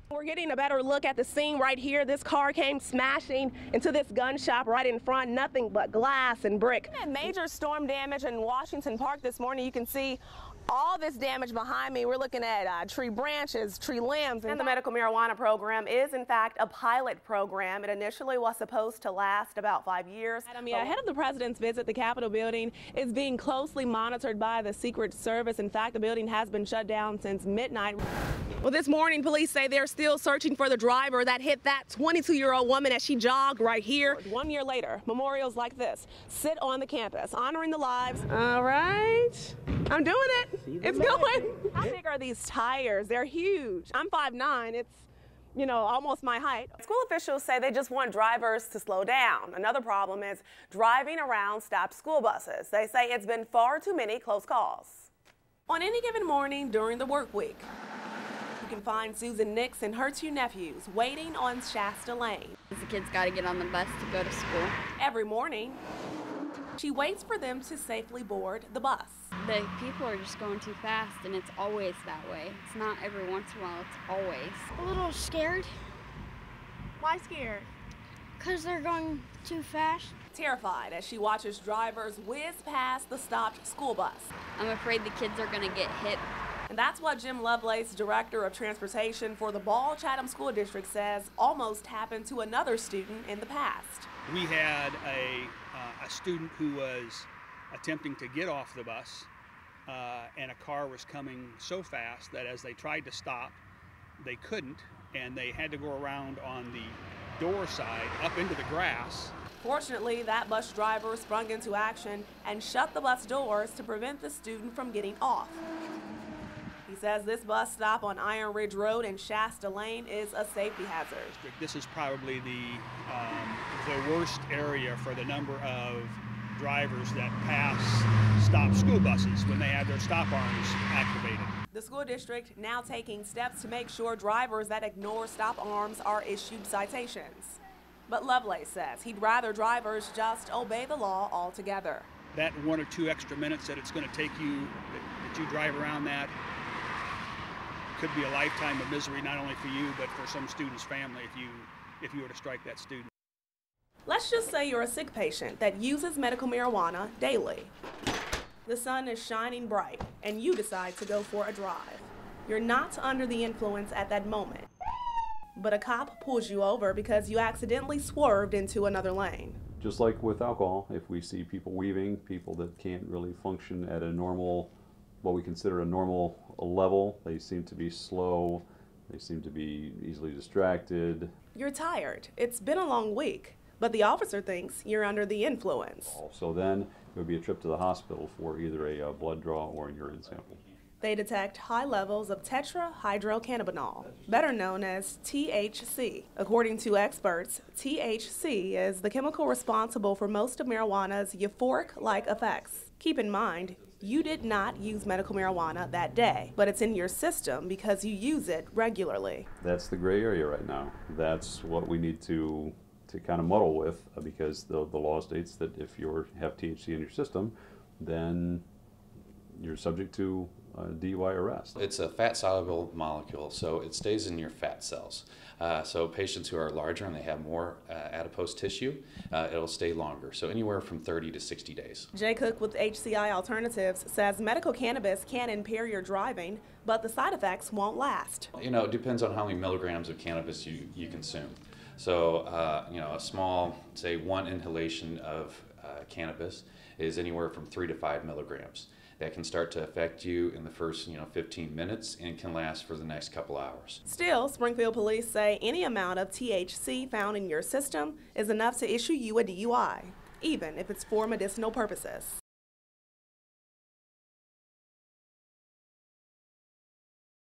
We're getting a better look at the scene right here. This car came smashing into this gun shop right in front, nothing but glass and brick. Major storm damage in Washington Park this morning. You can see all this damage behind me. We're looking at tree branches, tree limbs. And the medical marijuana program is, in fact, a pilot program. It initially was supposed to last about 5 years. Ahead of the president's visit, the Capitol building is being closely monitored by the Secret Service. In fact, the building has been shut down since midnight. Well, this morning, police say they're still searching for the driver that hit that 22-year-old woman as she jogged right here. 1 year later, memorials like this sit on the campus, honoring the lives. All right, I'm doing it. It's going. How big are these tires? They're huge. I'm 5'9". It's, you know, almost my height. School officials say they just want drivers to slow down. Another problem is driving around stopped school buses. They say it's been far too many close calls. On any given morning during the work week, you can find Susan Nix and her two nephews waiting on Shasta Lane. The kids got to get on the bus to go to school. Every morning, she waits for them to safely board the bus. The people are just going too fast, and it's always that way. It's not every once in a while, it's always. A little scared. Why scared? Because they're going too fast. Terrified as she watches drivers whiz past the stopped school bus. I'm afraid the kids are going to get hit. And that's what Jim Lovelace, Director of Transportation for the Ball Chatham School District, says almost happened to another student in the past. We had a student who was attempting to get off the bus, and a car was coming so fast that as they tried to stop, they couldn't, and they had to go around on the door side up into the grass. Fortunately, that bus driver sprung into action and shut the bus doors to prevent the student from getting off. He says this bus stop on Iron Ridge Road and Shasta Lane is a safety hazard. This is probably the worst area for the number of drivers that pass stopped school buses when they have their stop arms activated. The school district now taking steps to make sure drivers that ignore stop arms are issued citations. But Lovelace says he'd rather drivers just obey the law altogether. That 1 or 2 extra minutes that it's going to take you, that you drive around that, could be a lifetime of misery, not only for you, but for some student's family if you were to strike that student. Let's just say you're a sick patient that uses medical marijuana daily. The sun is shining bright, and you decide to go for a drive. You're not under the influence at that moment, but a cop pulls you over because you accidentally swerved into another lane. Just like with alcohol, if we see people weaving, people that can't really function at a normal, what we consider a normal level, they seem to be slow, they seem to be easily distracted. You're tired. It's been a long week, but the officer thinks you're under the influence. So then it would be a trip to the hospital for either a blood draw or a urine sample. They detect high levels of tetrahydrocannabinol, better known as THC. According to experts, THC is the chemical responsible for most of marijuana's euphoric-like effects. Keep in mind, you did not use medical marijuana that day, but it's in your system because you use it regularly. That's the gray area right now. That's what we need to kind of muddle with, because the law states that if you have THC in your system, then you're subject to DUI arrest. It's a fat-soluble molecule, so it stays in your fat cells. So patients who are larger and they have more adipose tissue, it'll stay longer, so anywhere from 30 to 60 days. Jay Cook with HCI Alternatives says medical cannabis can impair your driving, but the side effects won't last. You know, it depends on how many milligrams of cannabis you consume. So, you know, a small, say 1 inhalation of cannabis is anywhere from 3 to 5 milligrams. That can start to affect you in the first 15 minutes and can last for the next couple hours. Still, Springfield police say any amount of THC found in your system is enough to issue you a DUI, even if it's for medicinal purposes.